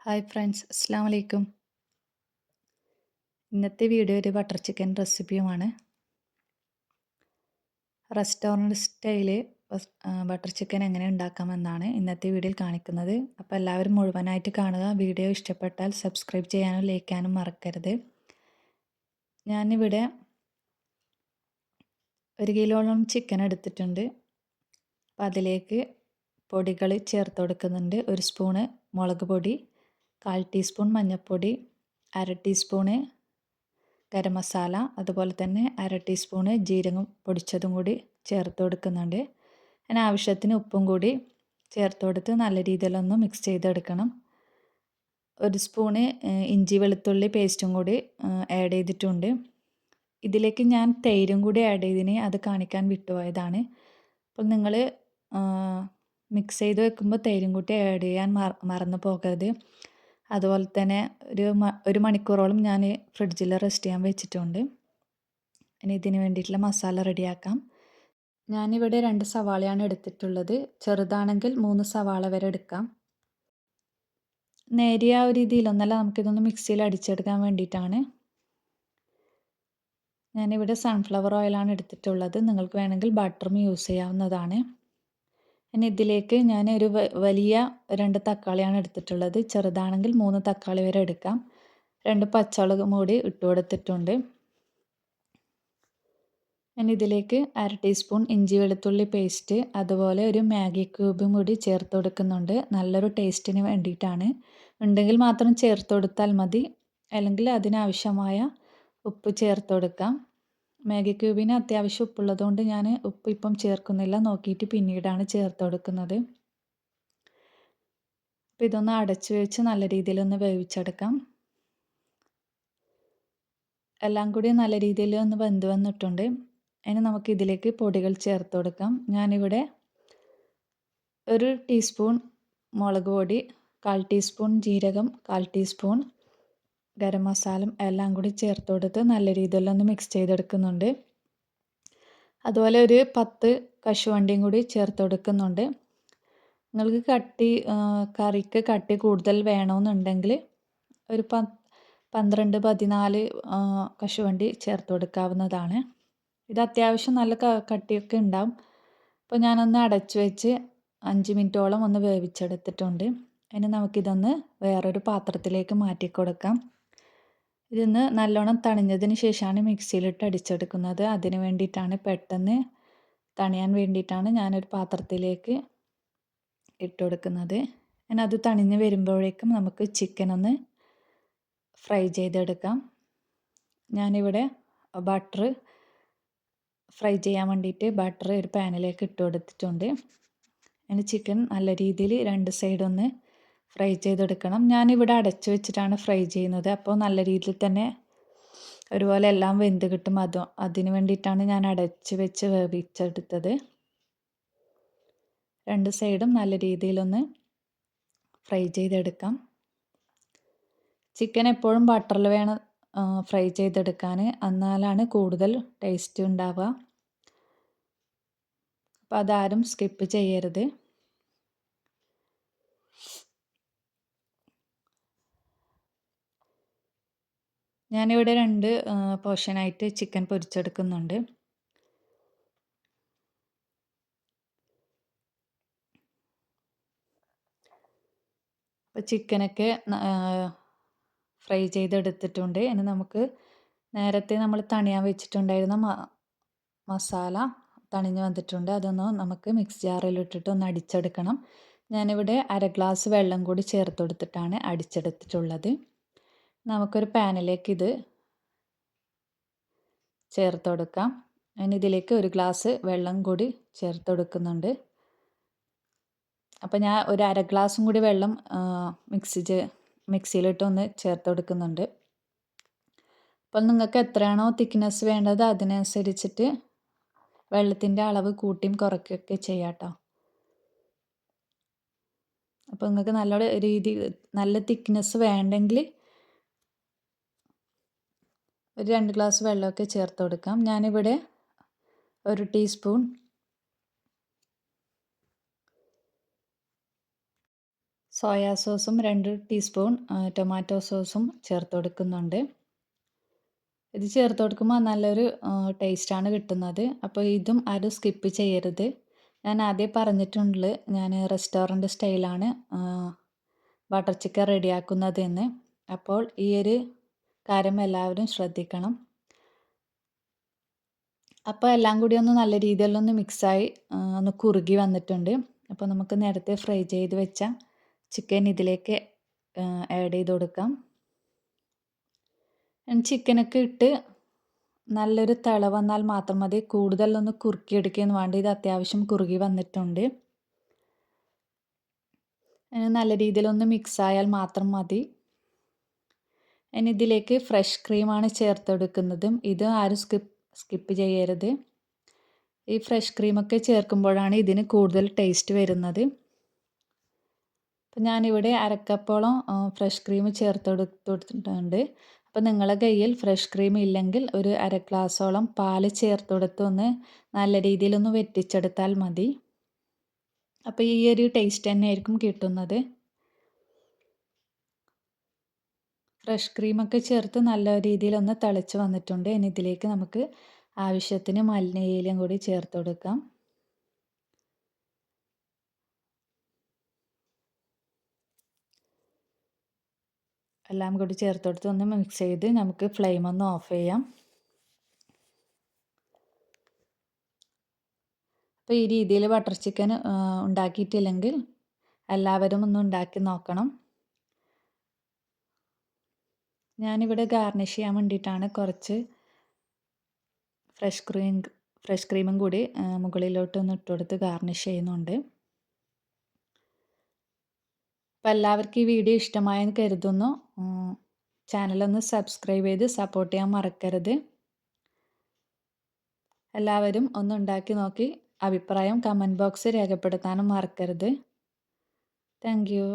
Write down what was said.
Hi friends, അസ്സാം വലൈക്കും. ഇന്നത്തെ വീഡിയോ ഒരു ബട്ടർ ചിക്കൻ റെസിപ്പിയുമാണ്. റെസ്റ്റോറൻറ്റ് സ്റ്റൈല് ബട്ടർ ചിക്കൻ എങ്ങനെ ഉണ്ടാക്കാമെന്നാണ് ഇന്നത്തെ വീഡിയോയിൽ കാണിക്കുന്നത്. അപ്പോൾ എല്ലാവരും മുഴുവനായിട്ട് കാണുക. വീഡിയോ ഇഷ്ടപ്പെട്ടാൽ സബ്സ്ക്രൈബ് ചെയ്യാനും ലൈക്ക് ചെയ്യാനും മറക്കരുത്. ഞാനിവിടെ 1 കിലോളം ചിക്കൻ എടുത്തിട്ടുണ്ട്. അപ്പോൾ അതിലേക്ക് പൊടികൾ ചേർത്ത് കൊടുക്കുന്നുണ്ട്. 1 സ്പൂണ് മുളക് പൊടി, 1/4 ടീസ്പൂൺ മഞ്ഞൾപ്പൊടി, 1/2 ടീസ്പൂണ് ഗരം മസാല, അതുപോലെ തന്നെ 1/2 ടീസ്പൂണ് ജീരകം പൊടിച്ചതും കൂടി ചേർത്ത് കൊടുക്കുന്നുണ്ട്. അതിന് ആവശ്യത്തിന് ഉപ്പും കൂടി ചേർത്ത് കൊടുത്ത് നല്ല രീതിയിലൊന്ന് മിക്സ് ചെയ്തെടുക്കണം. 1 സ്പൂണ് ഇഞ്ചി വെളുത്തുള്ളി പേസ്റ്റും കൂടി ആഡ് ചെയ്തിട്ടുണ്ട്. ഇതിലേക്ക് ഞാൻ തൈരും കൂടി ആഡ് ചെയ്തിന്, അത് കാണിക്കാൻ വിട്ടുപോയതാണ്. അപ്പോൾ നിങ്ങൾ മിക്സ് ചെയ്ത് വെക്കുമ്പോൾ തൈരും കൂടി ആഡ് ചെയ്യാൻ മറന്നു പോകരുത്. അതുപോലെ തന്നെ ഒരു മണിക്കൂറോളം ഞാൻ ഫ്രിഡ്ജിൽ റെസ്റ്റ് ചെയ്യാൻ വെച്ചിട്ടുണ്ട്. ഇനി ഇതിന് വേണ്ടിയിട്ടുള്ള മസാല റെഡിയാക്കാം. ഞാനിവിടെ 2 സവാളയാണ് എടുത്തിട്ടുള്ളത്. ചെറുതാണെങ്കിൽ 3 സവാള വരെ എടുക്കാം. നേരിയ ഒരു രീതിയിലൊന്നല്ല, നമുക്കിതൊന്ന് മിക്സിയിൽ അടിച്ചെടുക്കാൻ വേണ്ടിയിട്ടാണ്. ഞാനിവിടെ സൺഫ്ലവർ ഓയിലാണ് എടുത്തിട്ടുള്ളത്. നിങ്ങൾക്ക് വേണമെങ്കിൽ ബട്ടറും യൂസ് ചെയ്യാവുന്നതാണ്. ഇനി ഇതിലേക്ക് ഞാൻ ഒരു വലിയ 2 തക്കാളിയാണ് എടുത്തിട്ടുള്ളത്. ചെറുതാണെങ്കിൽ 3 തക്കാളി വരെ എടുക്കാം. 2 പച്ചമുളകും കൂടി ഇട്ട് കൊടുത്തിട്ടുണ്ട്. ഇനി ഇതിലേക്ക് 1/2 ടീസ്പൂൺ ഇഞ്ചി വെളുത്തുള്ളി പേസ്റ്റ്, അതുപോലെ ഒരു മാഗി ക്യൂബും കൂടി ചേർത്ത് കൊടുക്കുന്നുണ്ട്. നല്ലൊരു ടേസ്റ്റിന് വേണ്ടിയിട്ടാണ്. ഉണ്ടെങ്കിൽ മാത്രം ചേർത്ത് കൊടുത്താൽ മതി, അല്ലെങ്കിൽ അതിനാവശ്യമായ ഉപ്പ് ചേർത്ത് കൊടുക്കാം. മാഗി ക്യൂബിന് അത്യാവശ്യം ഉപ്പുള്ളതുകൊണ്ട് ഞാൻ ഉപ്പ് ഇപ്പം ചേർക്കുന്നില്ല, നോക്കിയിട്ട് പിന്നീടാണ് ചേർത്ത് കൊടുക്കുന്നത്. അപ്പോൾ ഇതൊന്ന് അടച്ചു വെച്ച് നല്ല രീതിയിലൊന്ന് വേവിച്ചെടുക്കാം. എല്ലാം കൂടി നല്ല രീതിയിൽ ഒന്ന് വെന്ത് വന്നിട്ടുണ്ട്. ഇനി നമുക്ക് ഇതിലേക്ക് പൊടികൾ ചേർത്ത് കൊടുക്കാം. ഞാനിവിടെ 1 ടീസ്പൂൺ മുളക് പൊടി, 1/4 ടീസ്പൂൺ ജീരകം, 1/4 ടീസ്പൂൺ ഗരം മസാല എല്ലാം കൂടി ചേർത്ത് കൊടുത്ത് നല്ല രീതിയിലൊന്ന് മിക്സ് ചെയ്തെടുക്കുന്നുണ്ട്. അതുപോലെ ഒരു 10 കശുവണ്ടിയും കൂടി ചേർത്ത് കൊടുക്കുന്നുണ്ട്. നിങ്ങൾക്ക് കറിക്ക് കട്ടി കൂടുതൽ വേണമെന്നുണ്ടെങ്കിൽ ഒരു 12 14 കശുവണ്ടി ചേർത്ത് കൊടുക്കാവുന്നതാണ്. ഇത് അത്യാവശ്യം നല്ല കട്ടിയൊക്കെ ഉണ്ടാവും. അപ്പോൾ ഞാനൊന്ന് അടച്ചു വെച്ച് 5 മിനിറ്റോളം ഒന്ന് വേവിച്ചെടുത്തിട്ടുണ്ട്. ഇനി നമുക്കിതൊന്ന് വേറൊരു പാത്രത്തിലേക്ക് മാറ്റി കൊടുക്കാം. ഇതൊന്ന് നല്ലോണം തണിഞ്ഞതിന് ശേഷമാണ് മിക്സിയിലിട്ട് അടിച്ചെടുക്കുന്നത്. അതിന് വേണ്ടിയിട്ടാണ്, പെട്ടെന്ന് തണിയാൻ വേണ്ടിയിട്ടാണ് ഞാനൊരു പാത്രത്തിലേക്ക് ഇട്ട് കൊടുക്കുന്നത്. ഇനി അത് തണിഞ്ഞ് വരുമ്പോഴേക്കും നമുക്ക് ചിക്കൻ ഒന്ന് ഫ്രൈ ചെയ്തെടുക്കാം. ഞാനിവിടെ ബട്ടർ ഫ്രൈ ചെയ്യാൻ വേണ്ടിയിട്ട് ബട്ടർ ഒരു പാനിലേക്ക് ഇട്ട് കൊടുത്തിട്ടുണ്ട്. ഇനി ചിക്കൻ നല്ല രീതിയിൽ 2 സൈഡ് ഒന്ന് ഫ്രൈ ചെയ്തെടുക്കണം. ഞാനിവിടെ അടച്ചു വെച്ചിട്ടാണ് ഫ്രൈ ചെയ്യുന്നത്. അപ്പോൾ നല്ല രീതിയിൽ തന്നെ ഒരുപോലെ എല്ലാം വെന്ത് കിട്ടും. അതിന് വേണ്ടിയിട്ടാണ് ഞാൻ അടച്ചു വെച്ച് വേവിച്ചെടുത്തത്. 2 സൈഡും നല്ല രീതിയിലൊന്ന് ഫ്രൈ ചെയ്തെടുക്കാം. ചിക്കൻ എപ്പോഴും ബട്ടറിൽ വേണം ഫ്രൈ ചെയ്തെടുക്കാൻ, എന്നാലാണ് കൂടുതൽ ടേസ്റ്റ് ഉണ്ടാവുക. അപ്പോൾ അതാരും സ്കിപ്പ് ചെയ്യരുത്. ഞാനിവിടെ 2 പോർഷനായിട്ട് ചിക്കൻ പൊരിച്ചെടുക്കുന്നുണ്ട്. അപ്പോൾ ചിക്കനൊക്കെ ഫ്രൈ ചെയ്തെടുത്തിട്ടുണ്ട്. ഇനി നമുക്ക് നേരത്തെ നമ്മൾ തണിയാൻ വെച്ചിട്ടുണ്ടായിരുന്ന മസാല തണിഞ്ഞ് വന്നിട്ടുണ്ട്. അതൊന്ന് നമുക്ക് മിക്സ് ജാറിലിട്ടിട്ട് ഒന്ന് അടിച്ചെടുക്കണം. ഞാനിവിടെ 1/2 ഗ്ലാസ് വെള്ളം കൂടി ചേർത്ത് കൊടുത്തിട്ടാണ് അടിച്ചെടുത്തിട്ടുള്ളത്. നമുക്കൊരു പാനിലേക്ക് ഇത് ചേർത്ത് കൊടുക്കാം. ഇനി ഇതിലേക്ക് 1 ഗ്ലാസ് വെള്ളം കൂടി ചേർത്ത് കൊടുക്കുന്നുണ്ട്. അപ്പോൾ ഞാൻ ഒരു 1/2 ഗ്ലാസും കൂടി വെള്ളം മിക്സിയിലിട്ടൊന്ന് ചേർത്ത് കൊടുക്കുന്നുണ്ട്. അപ്പോൾ നിങ്ങൾക്ക് എത്രയാണോ തിക്നെസ് വേണ്ടത് അതിനനുസരിച്ചിട്ട് വെള്ളത്തിൻ്റെ അളവ് കൂട്ടിയും കുറയ്ക്കുകയൊക്കെ ചെയ്യാം കേട്ടോ. അപ്പോൾ നിങ്ങൾക്ക് നല്ല തിക്നെസ് വേണ്ടെങ്കിൽ ഒരു 2 ഗ്ലാസ് വെള്ളമൊക്കെ ചേർത്ത് കൊടുക്കാം. ഞാനിവിടെ 1 ടീസ്പൂൺ സോയാ സോസും 2 ടീസ്പൂൺ ടൊമാറ്റോ സോസും ചേർത്ത് കൊടുക്കുന്നുണ്ട്. ഇത് ചേർത്ത് കൊടുക്കുമ്പോൾ നല്ലൊരു ടേസ്റ്റാണ് കിട്ടുന്നത്. അപ്പോൾ ഇതും ആരും സ്കിപ്പ് ചെയ്യരുത്. ഞാൻ ആദ്യം പറഞ്ഞിട്ടുണ്ട് ഞാൻ റെസ്റ്റോറൻറ്റ് സ്റ്റൈലാണ് ബട്ടർ ചിക്കൻ റെഡിയാക്കുന്നത് എന്ന്. അപ്പോൾ ഈ ഒരു കാര്യം എല്ലാവരും ശ്രദ്ധിക്കണം. അപ്പോൾ എല്ലാം കൂടി ഒന്ന് നല്ല രീതിയിലൊന്ന് മിക്സായി ഒന്ന് കുറുകി വന്നിട്ടുണ്ട്. അപ്പോൾ നമുക്ക് നേരത്തെ ഫ്രൈ ചെയ്ത് വെച്ച ചിക്കൻ ഇതിലേക്ക് ആഡ് ചെയ്ത് കൊടുക്കാം. ചിക്കനൊക്കെ ഇട്ട് നല്ലൊരു തിള വന്നാൽ മാത്രം മതി. കൂടുതലൊന്ന് കുറുക്കിയെടുക്കുകയൊന്നും വേണ്ട. ഇത് അത്യാവശ്യം കുറുകി വന്നിട്ടുണ്ട്. നല്ല രീതിയിലൊന്ന് മിക്സായാൽ മാത്രം മതി. ഇനി ഇതിലേക്ക് ഫ്രഷ് ക്രീമാണ് ചേർത്തെടുക്കുന്നതും. ഇത് ആരും സ്കിപ്പ് ചെയ്യരുത്. ഈ ഫ്രഷ് ക്രീമൊക്കെ ചേർക്കുമ്പോഴാണ് ഇതിന് കൂടുതൽ ടേസ്റ്റ് വരുന്നത്. അപ്പം ഞാനിവിടെ അരക്കപ്പോളം ഫ്രഷ് ക്രീം ചേർത്തെടുത്തിട്ടുണ്ട്. അപ്പോൾ നിങ്ങളുടെ കയ്യിൽ ഫ്രഷ് ക്രീം ഇല്ലെങ്കിൽ ഒരു അര ഗ്ലാസോളം പാല് ചേർത്തെടുത്ത് ഒന്ന് നല്ല രീതിയിലൊന്ന് വറ്റിച്ചെടുത്താൽ മതി. അപ്പോൾ ഈ ഒരു ടേസ്റ്റ് തന്നെയായിരിക്കും കിട്ടുന്നത്. ഫ്രഷ് ക്രീമൊക്കെ ചേർത്ത് നല്ല രീതിയിലൊന്ന് തിളച്ച് വന്നിട്ടുണ്ട്. ഇനി ഇതിലേക്ക് നമുക്ക് ആവശ്യത്തിന് മല്ലിയിലയും കൂടി ചേർത്ത് കൊടുക്കാം. എല്ലാം കൂടി ചേർത്ത് കൊടുത്ത് ഒന്ന് മിക്സ് ചെയ്ത് നമുക്ക് ഫ്ലെയിം ഒന്ന് ഓഫ് ചെയ്യാം. അപ്പോൾ ഈ രീതിയിൽ ബട്ടർ ചിക്കൻ ഉണ്ടാക്കിയിട്ടില്ലെങ്കിൽ എല്ലാവരും ഒന്ന് ഉണ്ടാക്കി നോക്കണം. ഞാനിവിടെ ഗാർണിഷ് ചെയ്യാൻ വേണ്ടിയിട്ടാണ് കുറച്ച് ഫ്രഷ് ക്രീമും കൂടി മുകളിലോട്ടൊന്ന് ഇട്ട് കൊടുത്ത് ഗാർണിഷ് ചെയ്യുന്നുണ്ട്. അപ്പോൾ എല്ലാവർക്കും ഈ വീഡിയോ ഇഷ്ടമായെന്ന് കരുതുന്നു. ചാനലൊന്ന് സബ്സ്ക്രൈബ് ചെയ്ത് സപ്പോർട്ട് ചെയ്യാൻ മറക്കരുത്. എല്ലാവരും ഒന്ന് ഉണ്ടാക്കി നോക്കി അഭിപ്രായം കമൻറ്റ് ബോക്സിൽ രേഖപ്പെടുത്താനും മറക്കരുത്. Thank you.